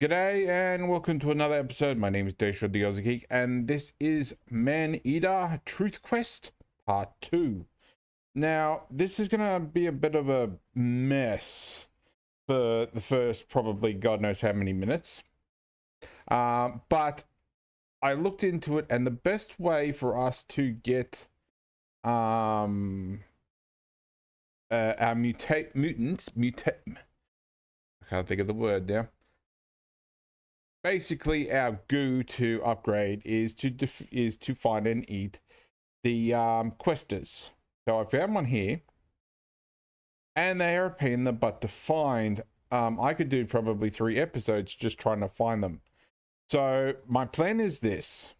G'day and welcome to another episode. My name is Daethstro, the Aussie Geek, and this is Maneater Truth Quest Part 2. Now, this is going to be a bit of a mess for the first probably God knows how many minutes. But I looked into it, and the best way for us to get our mutants, I can't think of the word now. Basically, our goo to upgrade is to find and eat the questers. So I found one here, and they are a pain in the butt to find. I could do probably 3 episodes just trying to find them. So my plan is this: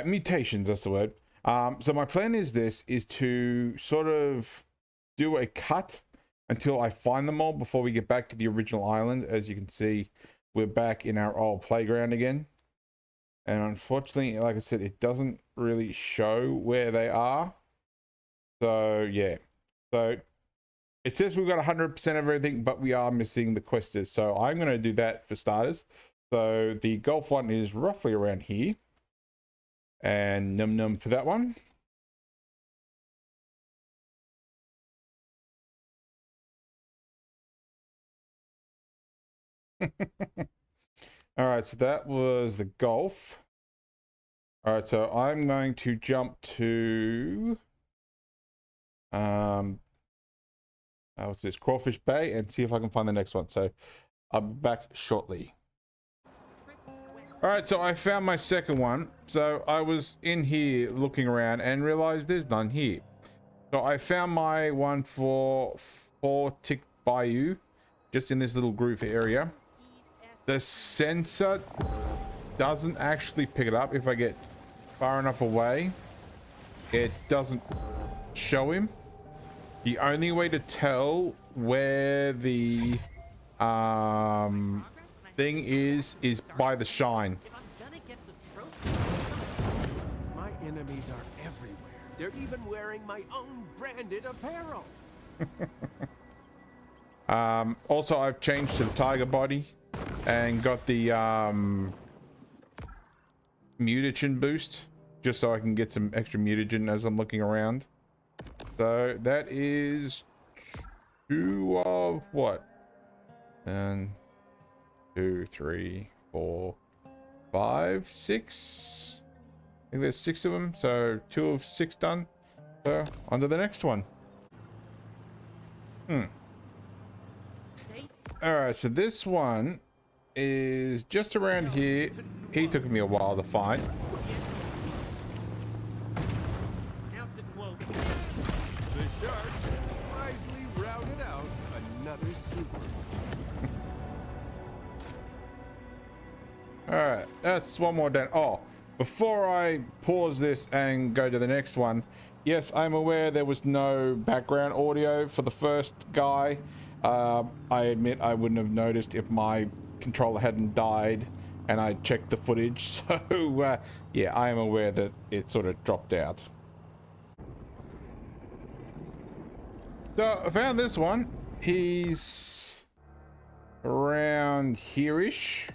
mutations. That's the word. So my plan is to sort of do a cut until I find them all before we get back to the original island. As you can see, we're back in our old playground again, and unfortunately, like I said, it doesn't really show where they are. So yeah, so it says we've got 100% of everything, but we are missing the questers. So I'm going to do that for starters. So the golf one is roughly around here, and num num for that one. All right, so that was the golf. All right, so I'm going to jump to what's this, Crawfish Bay, and see if I can find the next one. So I'll be back shortly. All right, so I found my second one. So I was in here looking around and realized there's none here. So I found my one for Tick Bayou, just in this little groove area. The sensor doesn't actually pick it up. If I get far enough away, it doesn't show him. The only way to tell where the thing is by the shine. My enemies are everywhere. They're even wearing my own branded apparel. Also, I've changed to the tiger body and got the mutagen boost, just so I can get some extra mutagen as I'm looking around. So that is 2 of what? 1, 2, 3, 4, 5, 6. I think there's 6 of them. So 2 of 6 done. So on to the next one. Alright, so this one is just around here. He took me a while to find. The shark wisely routed out another sleeper. Alright, that's one more down. Oh, before I pause this and go to the next one, yes, I'm aware there was no background audio for the first guy. I admit I wouldn't have noticed if my controller hadn't died and I checked the footage. So, yeah, I am aware that it sort of dropped out. So, I found this one. He's around here-ish.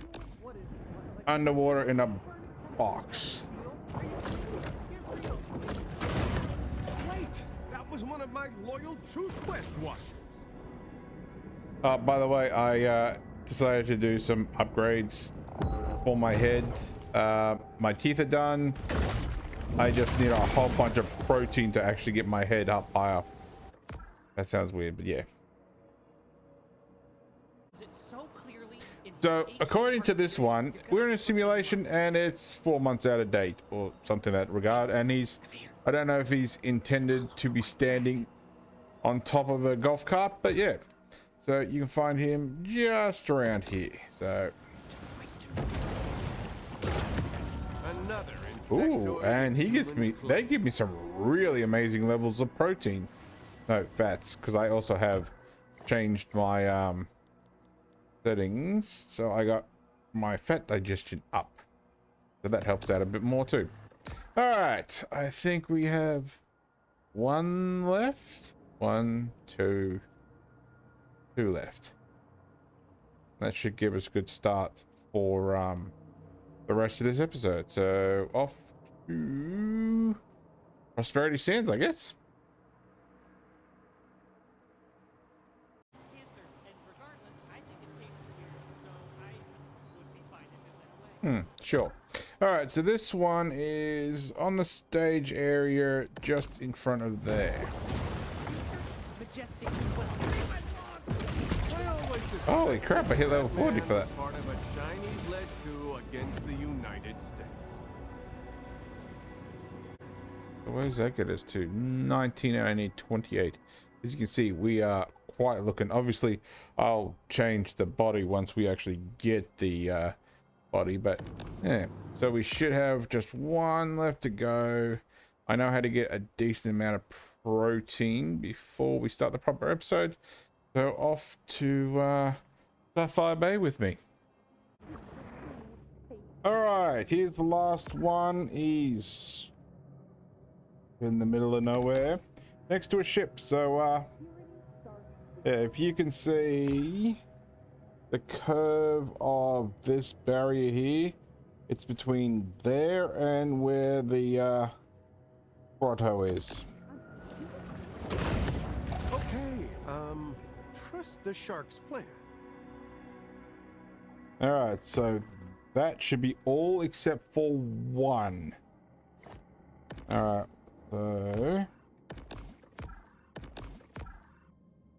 Underwater in a box. Wait, that was one of my loyal Truth Quest watchers. By the way, I decided to do some upgrades for my head. My teeth are done. I just need a whole bunch of protein to actually get my head up higher. That sounds weird, but yeah. So, according to this one, we're in a simulation and it's 4 months out of date or something in that regard. And I don't know if he's intended to be standing on top of a golf cart, but yeah. So you can find him just around here. So, ooh, and he gives me, they give me some really amazing levels of protein. No, fats, because I also have changed my settings, so I got my fat digestion up, so that helps out a bit more too. All right, I think we have 1 left. 1, 2 left. That should give us a good start for the rest of this episode. So off to Prosperity Sands, I guess. Cancer, and regardless, I think it tastes weird, so I would be fine if it went away. Sure. All right, so this one is on the stage area just in front of there. Majestic 12. Holy crap, I hit level 40 for that. Part of a Chinese-led coup against the United States. So where does that get us to? 19, and I need 28. As you can see, we are quite looking. Obviously, I'll change the body once we actually get the body, but yeah. So we should have just one left to go. I know how to get a decent amount of protein before we start the proper episode. So off to Sapphire Bay with me. Alright, here's the last one. He's in the middle of nowhere, next to a ship. So yeah, if you can see the curve of this barrier here, it's between there and where the grotto is. Okay, trust the shark's plan. Alright, so that should be all except for one. Alright, so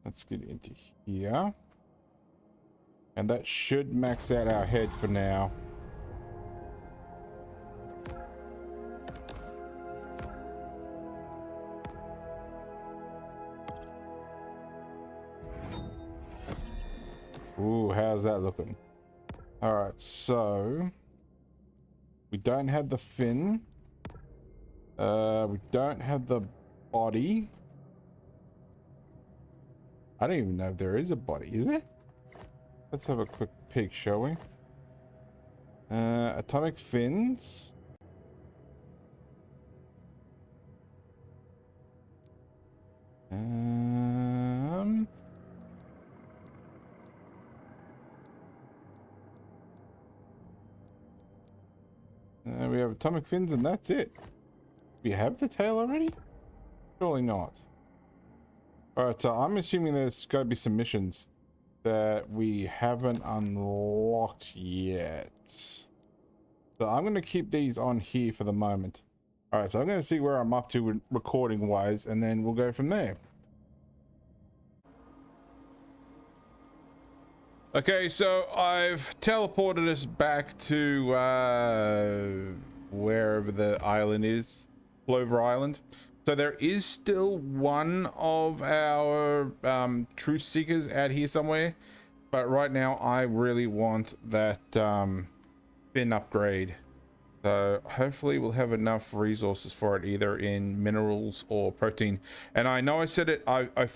let's get into here. And that should max out our head for now. Ooh, how's that looking? Alright, so we don't have the fin. We don't have the body. I don't even know if there is a body, is there? Let's have a quick peek, shall we? Atomic fins. We have atomic fins and that's it. We have the tail already? Surely not. Alright, so I'm assuming there's got to be some missions that we haven't unlocked yet. So I'm going to keep these on here for the moment. Alright, so I'm going to see where I'm up to recording wise, and then we'll go from there. Okay, so I've teleported us back to wherever the island is, Clover Island. So there is still one of our truth seekers out here somewhere, but right now I really want that fin upgrade. So hopefully we'll have enough resources for it, either in minerals or protein. And I know I said it, I've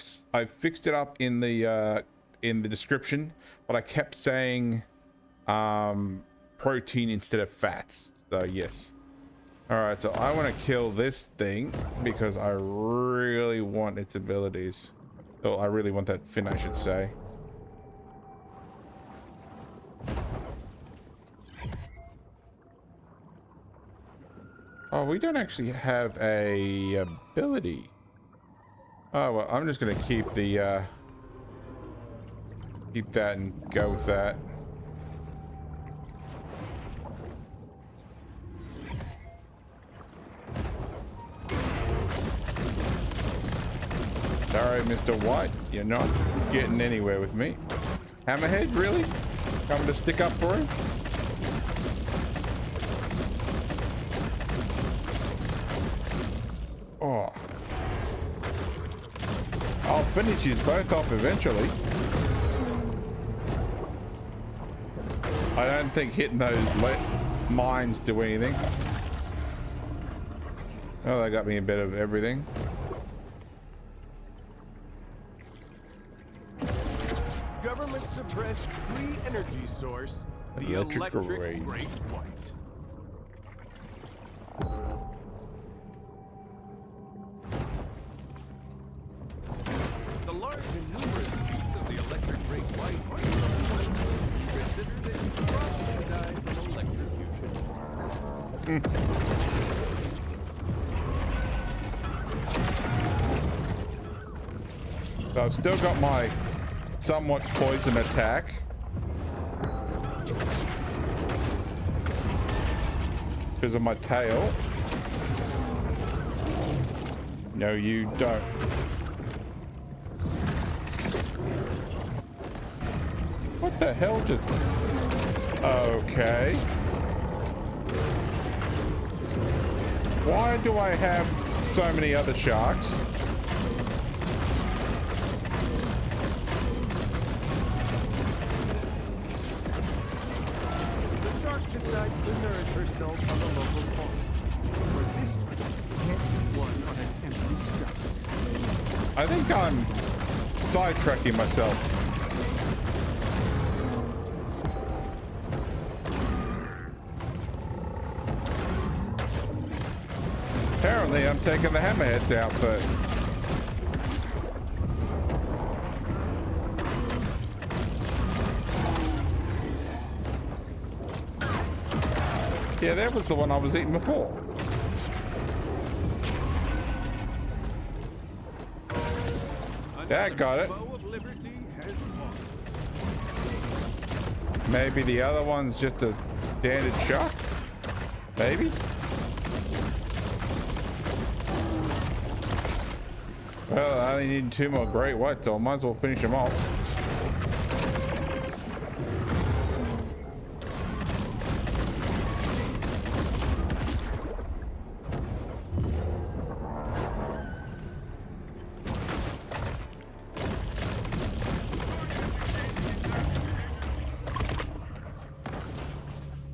fixed it up in the description, but I kept saying protein instead of fats. So yes. Alright, so I want to kill this thing because I really want its abilities. Oh, I really want that fin, I should say. Oh, we don't actually have a ability. Oh, well, I'm just going to keep the keep that and go with that. Sorry, Mr. White, you're not getting anywhere with me. Hammerhead, really? Coming to stick up for him? Oh. I'll finish you both off eventually. I don't think hitting those mines do anything. Oh, they got me a bit of everything. Government suppressed free energy source, the Electric electric Great White. The large and numerous teeth of the electric great white are considered a problem So I've still got my somewhat poison attack. Because of my tail. No, you don't. What the hell just... Okay. Why do I have so many other sharks? The shark decides to nourish herself on the local farm. For this one, can't eat one on an empty stomach. I think I'm sidetracking myself. Apparently, I'm taking the hammerheads out first. Yeah, that was the one I was eating before. That got it. Foe of liberty has fallen. Maybe the other one's just a standard shark? Maybe? Well, I only need 2 more great whites, so I might as well finish them off.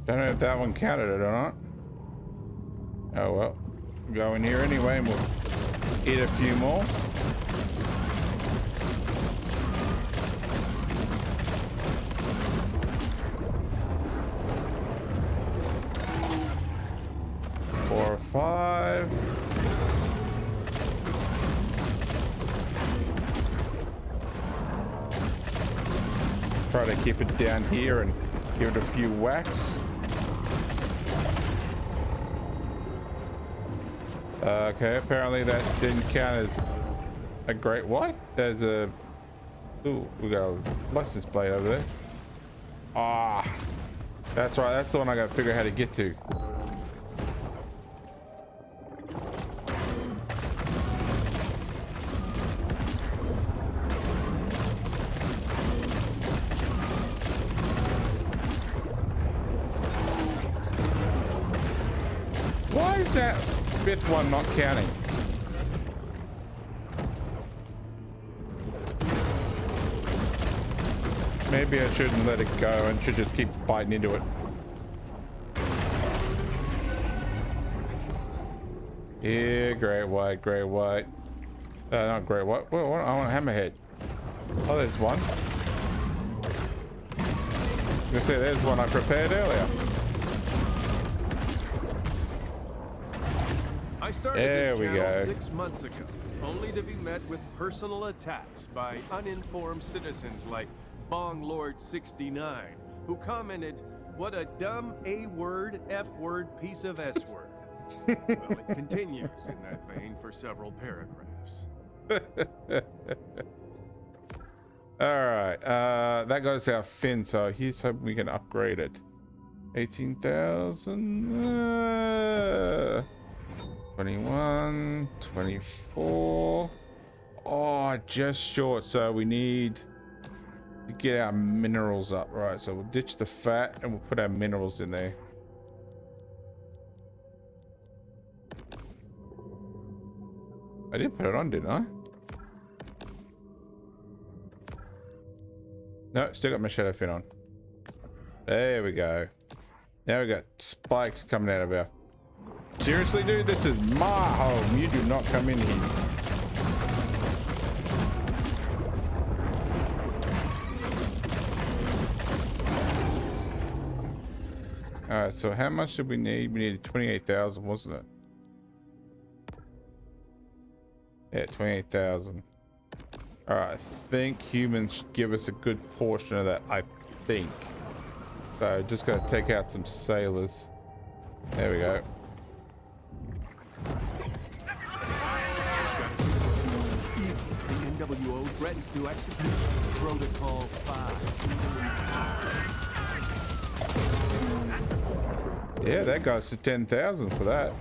Don't know if that one counted it or not. Oh well. Go in here anyway and we'll eat a few more. Four or 5. Try to keep it down here and give it a few whacks. Okay, apparently that didn't count as a great white. There's a... Ooh, we got a license plate over there. Ah, that's right. That's the one I gotta figure out how to get to. Why is that 5th one not counting? Maybe I shouldn't let it go and should just keep biting into it. Yeah, great white, great white. Not great white. Well, I want a hammerhead. Oh, there's one. You see, there's one I prepared earlier. I started There this we channel go. 6 months ago, only to be met with personal attacks by uninformed citizens like Bong Lord 69, who commented, "What a dumb A-word, F-word piece of S-word." Well, it continues in that vein for several paragraphs. All right, that goes our fin, so here's hoping we can upgrade it. 18,000. 21, 24. Oh, just short. So we need to get our minerals up. Right, so we'll ditch the fat and we'll put our minerals in there. I did put it on, didn't I? No, still got my shadow fin on. There we go. Now we got spikes coming out of our... Seriously, dude? This is my home. You do not come in here. Alright, so how much did we need? We needed 28,000, wasn't it? Yeah, 28,000. Alright, I think humans should give us a good portion of that, I think. So just gotta take out some sailors. There we go. The NWO threatens to execute Protocol 5. Yeah, that goes to 10,000 for that.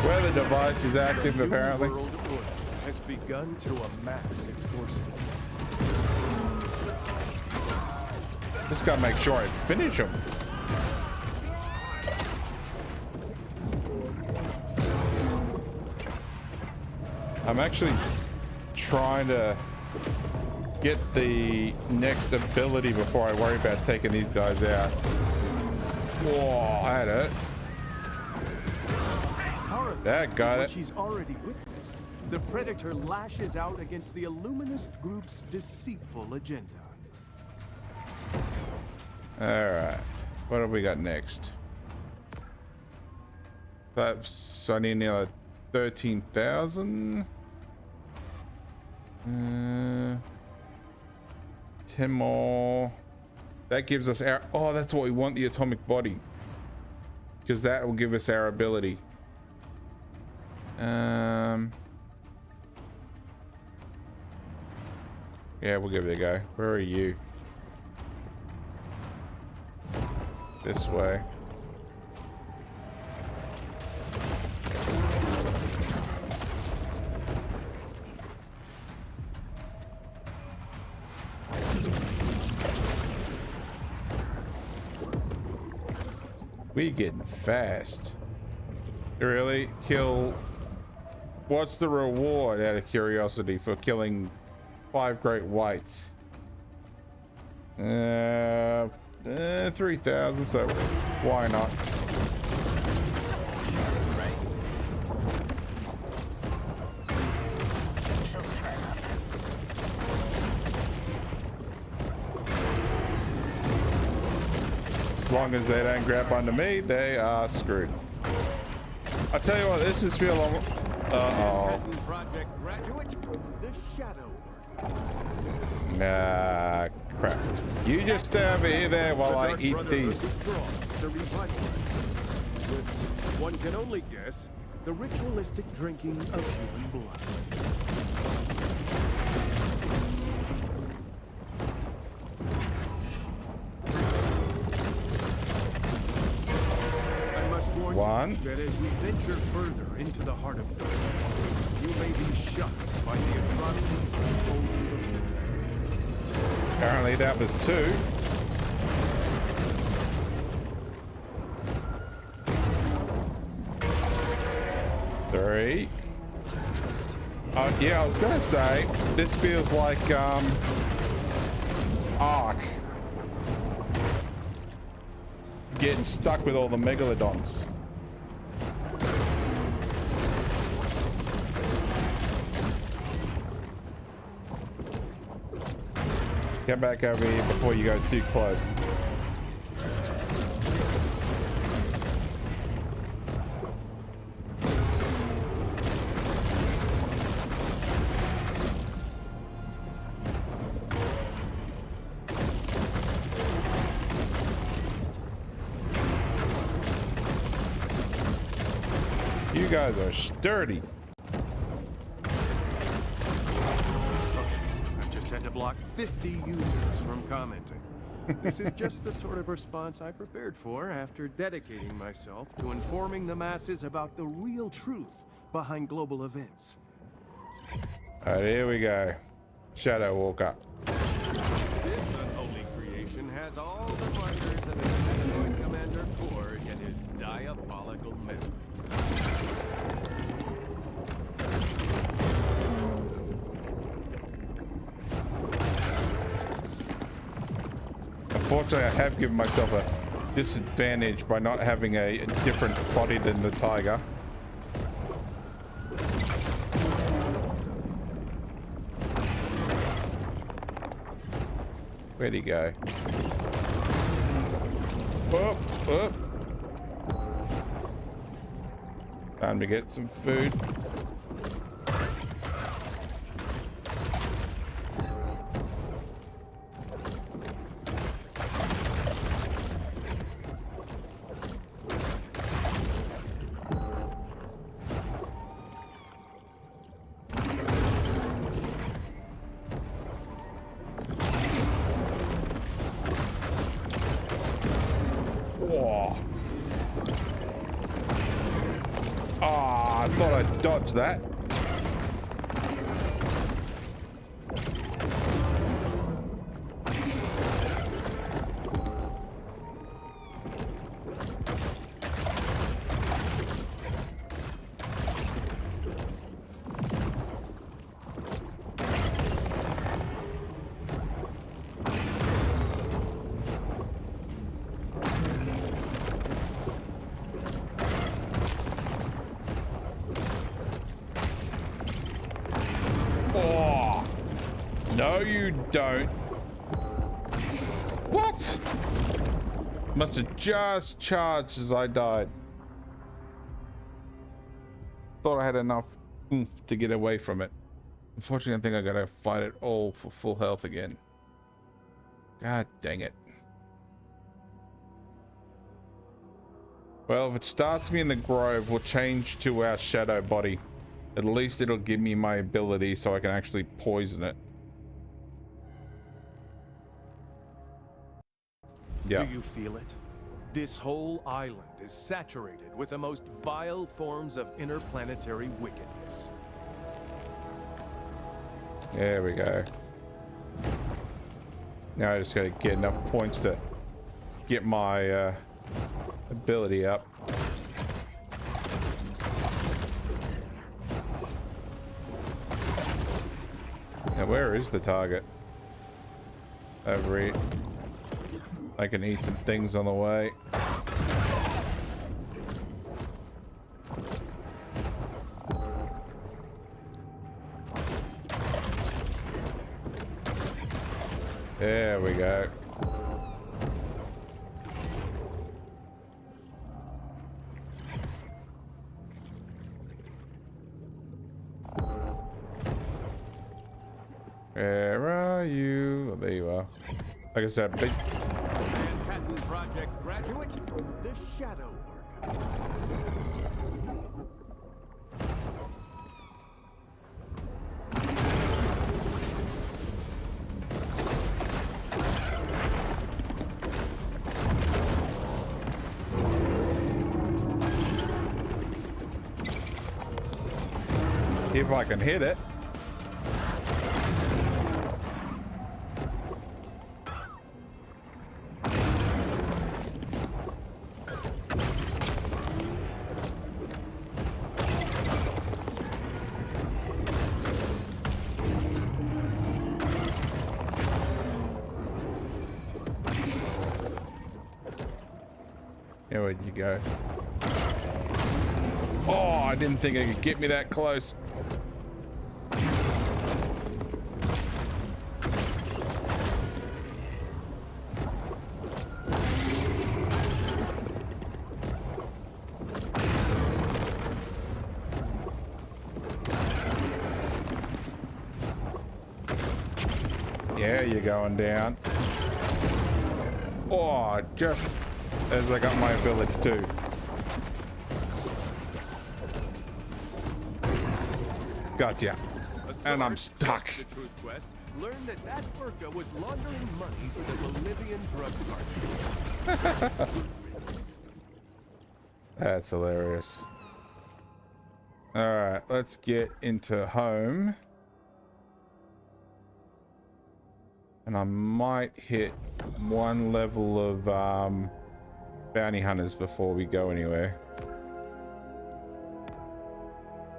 Where the device is active, The New apparently. World Order has begun to amass its forces. Just gotta make sure I finish them. I'm actually trying to get the next ability before I worry about taking these guys out. Whoa, I had it. That got What it. she's already witnessed, the Predator lashes out against the Illuminist group's deceitful agenda. Alright. What have we got next? That's I need another 13,000. 10 more. That gives us our... Oh, that's what we want, the atomic body. Because that will give us our ability. Yeah, we'll give it a go. Where are you? This way. We getting fast. Really? Kill... What's the reward, out of curiosity, for killing 5 great whites? 3,000, so why not? As long as they don't grab onto me, they are screwed. I tell you what, this is feel long. Uh-oh. Project graduate, the Shadow Order. Nah, crap. You just stay over here there while I eat these. The revitalizers with, one can only guess, the ritualistic drinking of human blood. I must warn One. you that as we venture further into the heart of darkness, you may be shocked by the atrocities unfolding before you. Apparently that was 2. Three. Yeah, I was gonna say, this feels like, Ark. Getting stuck with all the megalodons. Get back over here before you go too close. You guys are sturdy. I've just had to block 50 users from commenting. This is just the sort of response I prepared for after dedicating myself to informing the masses about the real truth behind global events. Alright, here we go. Shadow Walker. This unholy creation has all the markers of Insectoid Commander Cord and his diabolical memory. Unfortunately, I have given myself a disadvantage by not having a different body than the tiger. Where'd he go? Whoop, whoop. Time to get some food. I thought I dodged that. No, you don't. What? Must have just charged as I died. Thought I had enough oomph to get away from it. Unfortunately, I think I gotta fight it all for full health again. God dang it. Well, if it starts me in the grove, we'll change to our shadow body. At least it'll give me my ability so I can actually poison it. Yeah. Do you feel it? This whole island is saturated with the most vile forms of interplanetary wickedness. There we go. Now I just gotta get enough points to get my ability up. Now where is the target? Over here. I can eat some things on the way. There we go. Where are you? Oh, there you are. Like I said, big... Manhattan Project graduate, the Shadow Worker. If I can hit it. Where'd you go? Oh, I didn't think it could get me that close. Yeah, you're going down. Oh, just as I got my ability too. Gotcha. And I'm stuck. The Truth Quest learned that that Furka was laundering money for the Bolivian drug cartel. That's hilarious. Alright, let's get into home. And I might hit one level of bounty hunters before we go anywhere.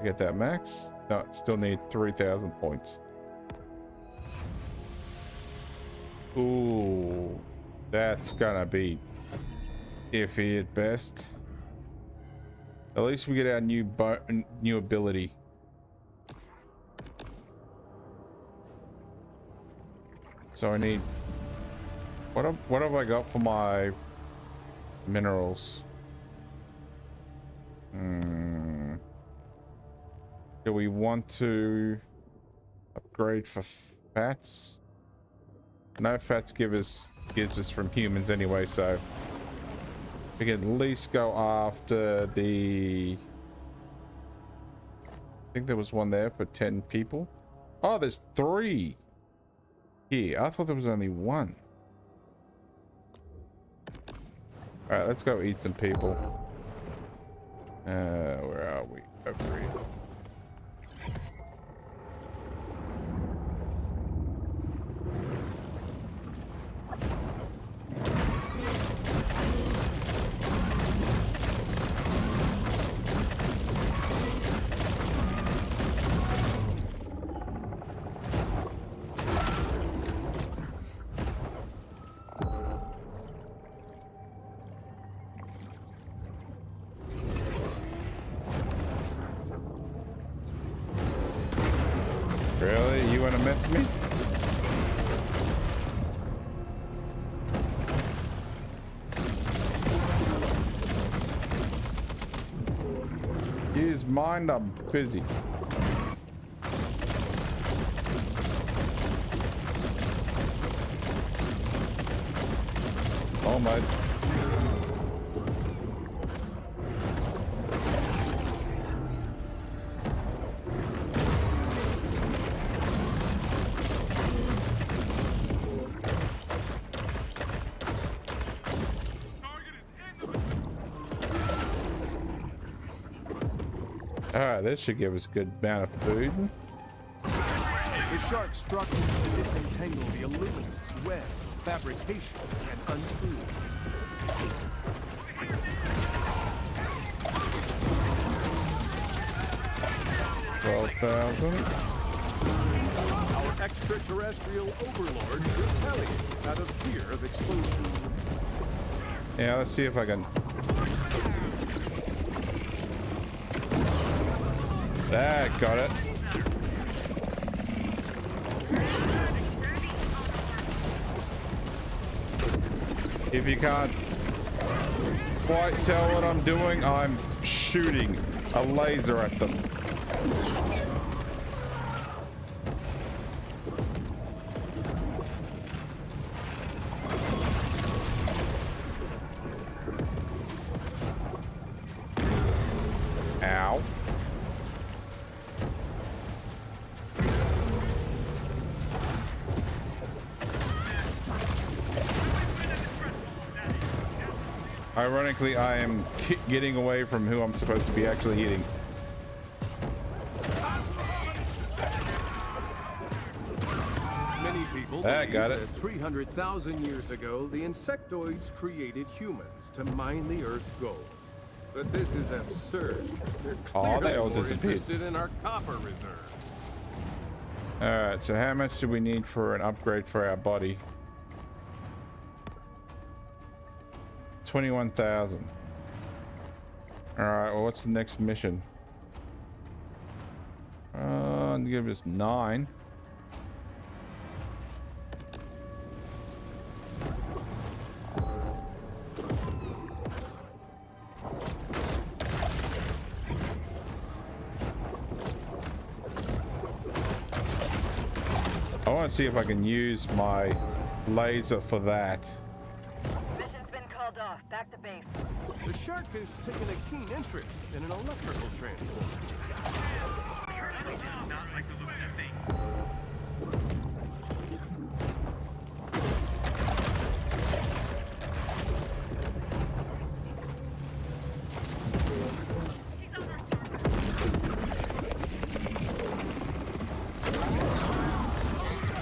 Get that max? No, still need 3,000 points. Ooh, that's gonna be iffy at best. At least we get our new ability. So I need What have I got for my minerals? Do we want to upgrade for fats? No, fats gives us from humans anyway, so we can at least go after the... I think there was one there for 10 people. Oh, there's 3 here. I thought there was only 1. All right, let's go eat some people. Where are we? Over here. Really? You want to mess me? Use mine, I'm busy. Almost. Alright, this should give us a good amount of food. The shark struggled to disentangle the illuminist's web of fabrication and untruth. $12,000. Our extraterrestrial overlords retaliate out of fear of exposure. Yeah, let's see if I can... That got it. If you can't quite tell what I'm doing, I'm shooting a laser at them. Ow. Ironically, I am getting away from who I'm supposed to be actually hitting. Many people That got it. 300,000 years ago, the insectoids created humans to mine the Earth's gold. But this is absurd. They're Oh, they clearly all more disappeared. interested in our copper reserves. Alright, so how much do we need for an upgrade for our body? 21,000. Alright, well, what's the next mission? Give us 9. I want to see if I can use my laser for that. Mission's been called off. Back to base. The shark is taking a keen interest in an electrical transformer.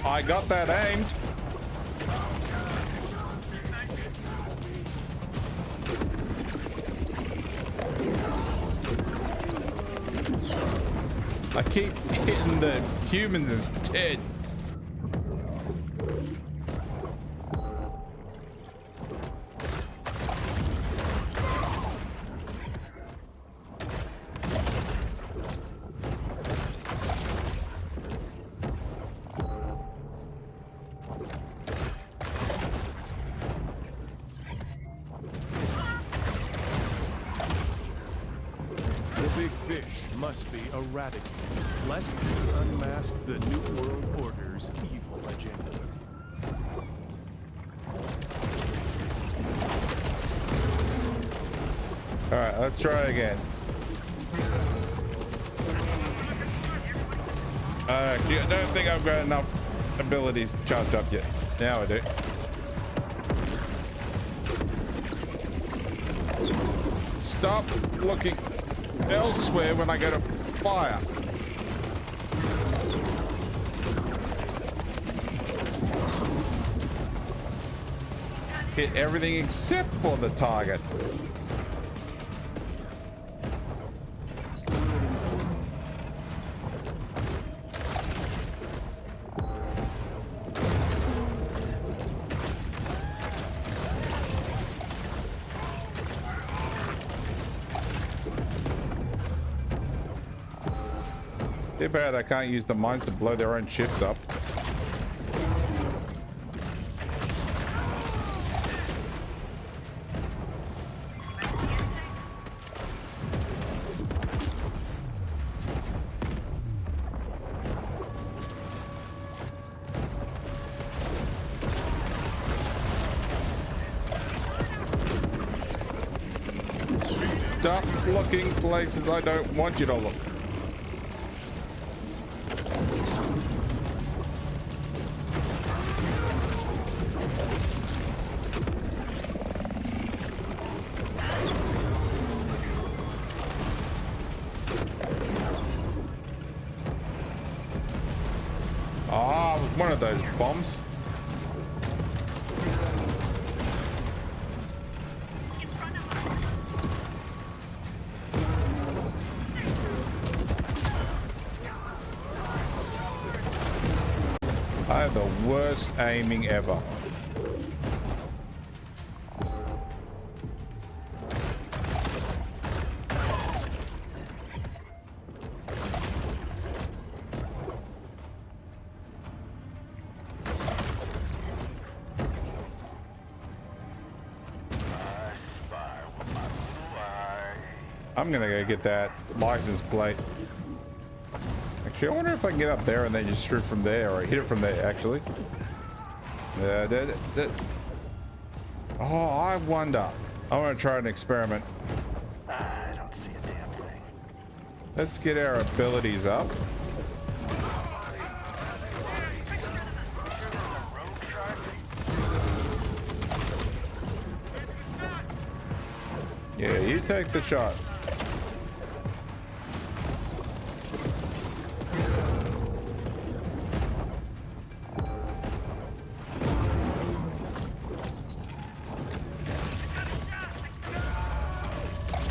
I got that aimed. I keep hitting the humans instead. must be eradicated, lest she unmask the New World Order's evil agenda. Alright, let's try again. I don't think I've got enough abilities charged up yet. Now I do. Stop looking elsewhere when I go to fire. Hit everything except for the target. Too bad I can't use the mines to blow their own ships up. Stop looking places I don't want you to look. Ah, it was one of those bombs. I have the worst aiming ever. I'm gonna go get that license plate. Actually, I wonder if I can get up there and then just shoot from there, or hit it from there, actually. Oh, I wonder. I want to try an experiment. I don't see a damn thing. Let's get our abilities up. Yeah, you take the shot.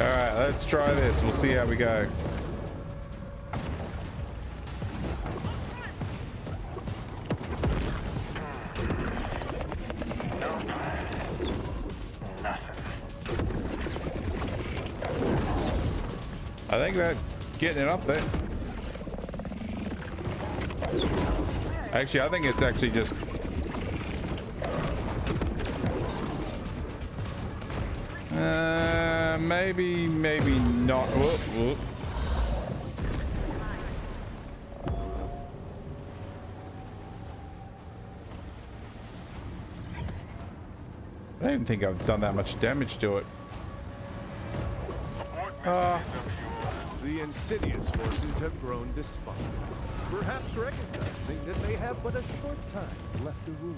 Alright, let's try this. We'll see how we go. I think that's getting it up there. Actually, I think it's actually just... maybe not. Whoop, whoop. I don't think I've done that much damage to it. The insidious forces have grown despondent, perhaps recognizing that they have but a short time left to rule.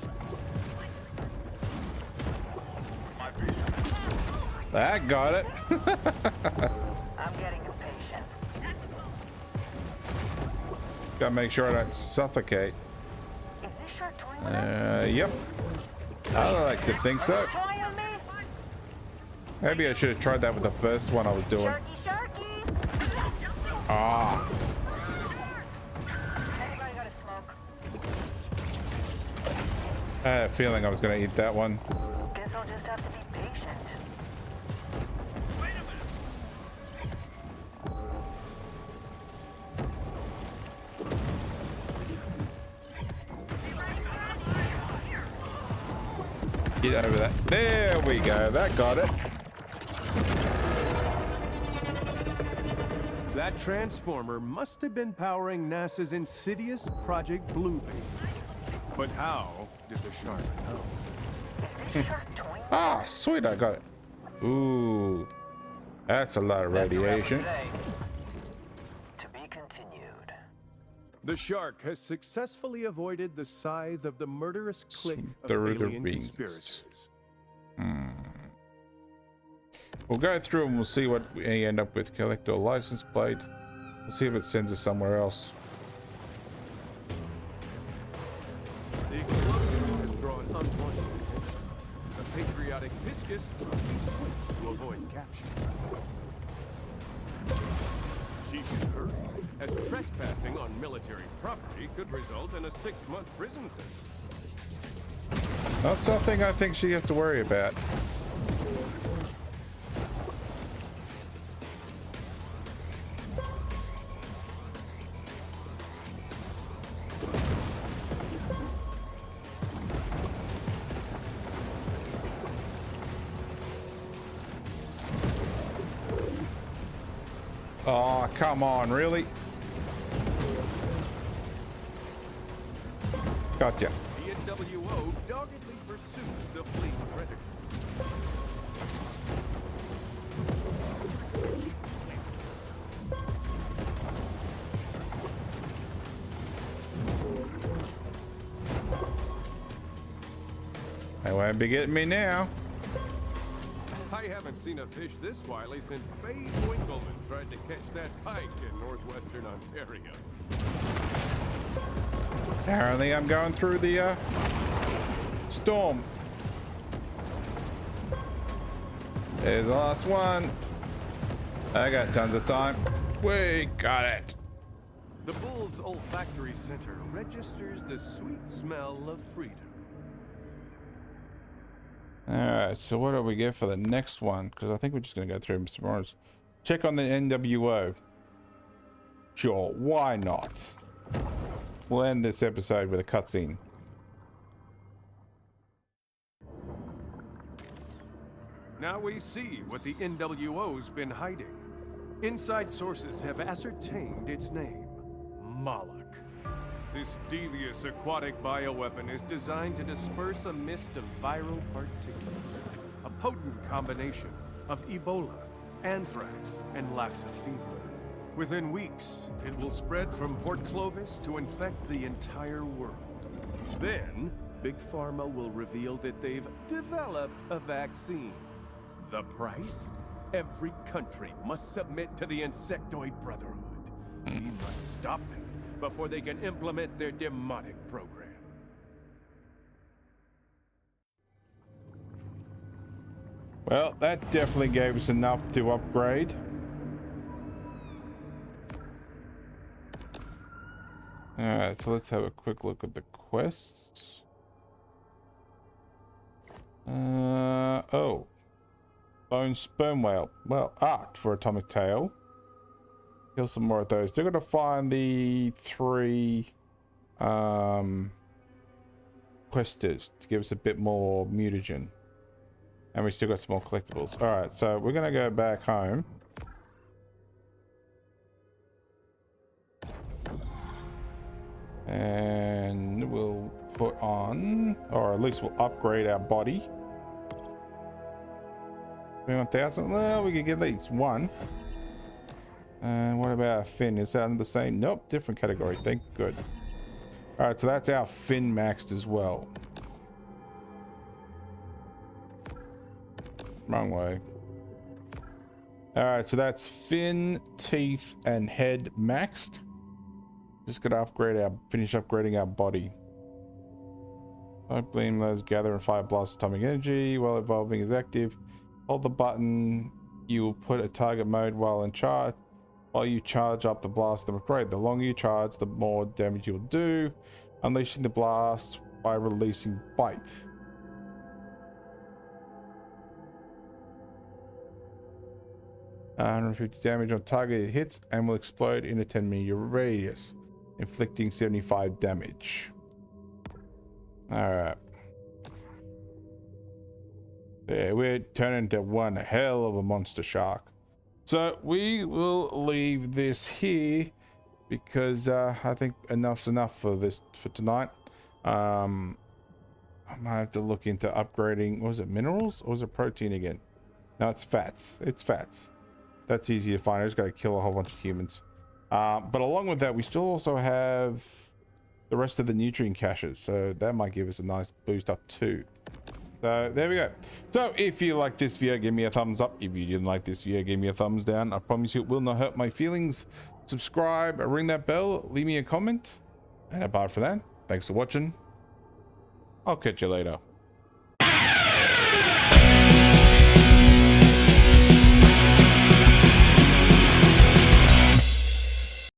That got it. I'm getting impatient. Gotta make sure I don't suffocate. Is this shirt torn? Yep. I like to think so. Trying me? Maybe I should have tried that with the first one I was doing. Sharky. Ah. Anybody got a smoke? I had a feeling I was gonna eat that one. Guess I'll just have to be patient. Get over that. There we go. That got it. That transformer must have been powering NASA's insidious Project Bluebeam. But how did the shark know? Is this shark twinkling? Ah, sweet, I got it. Ooh, that's a lot of radiation. To be continued. The shark has successfully avoided the scythe of the murderous clique of Slither the alien rings. conspirators. We'll go through and we'll see what we end up with. Collect a license plate. We'll see if it sends us somewhere else. The explosion has drawn unwanted attention. The patriotic Viscus must be swift to avoid capture. She should hurry, as trespassing on military property could result in a 6-month prison sentence. Not something I think she has to worry about. Oh, come on, really? Gotcha. The NWO doggedly pursues the fleet predator. They won't be getting me now. I haven't seen a fish this wily since Babe Winkleman tried to catch that pike in northwestern Ontario. Apparently I'm going through the storm. There's the last one. I got tons of time. We got it. The bull's olfactory center registers the sweet smell of freedom. Alright, so what do we get for the next one? Because I think we're just going to go through some more. Check on the NWO. Sure, why not? We'll end this episode with a cutscene. Now we see what the NWO's been hiding. Inside sources have ascertained its name, Moloch. This devious aquatic bioweapon is designed to disperse a mist of viral particulates, a potent combination of Ebola, anthrax, and Lassa fever. Within weeks, it will spread from Port Clovis to infect the entire world. Then, Big Pharma will reveal that they've developed a vaccine. The price? Every country must submit to the Insectoid Brotherhood. We must stop them before they can implement their demonic program. Well, that definitely gave us enough to upgrade. Alright, so let's have a quick look at the quests. Oh. Bone sperm whale. Well, art for atomic tail. Kill some more of those. They're gonna find the 3 questers to give us a bit more mutagen. And we still got some more collectibles. Alright, so we're gonna go back home. And we'll put on, or at least we'll upgrade our body. 21,000. Well, we could get at least one. And what about our fin? Is that the same? Nope, different category. Thank good. Alright, so that's our fin maxed as well. Wrong way. Alright, so that's fin, teeth, and head maxed. Just gotta upgrade our, finish upgrading our body. Smoke beam lasers gather and fire blast atomic energy while evolving is active. Hold the button. You will put a target mode while in charge. While you charge up the blast and upgrade. The longer you charge, the more damage you will do. Unleashing the blast by releasing bite. Uh, 150 damage on target. It hits and will explode in a 10-meter radius, inflicting 75 damage. Alright. Yeah, we're turning into one hell of a monster shark. So we will leave this here because I think enough's enough for tonight. I might have to look into upgrading. Was it minerals or was it protein again? No, it's fats. It's fats. That's easy to find. I just got to kill a whole bunch of humans. But along with that, we still also have the rest of the nutrient caches, so that might give us a nice boost up too. So there we go. So if you like this video, give me a thumbs up. If you didn't like this video, give me a thumbs down. I promise you it will not hurt my feelings. Subscribe, ring that bell, leave me a comment. And apart from that, thanks for watching. I'll catch you later.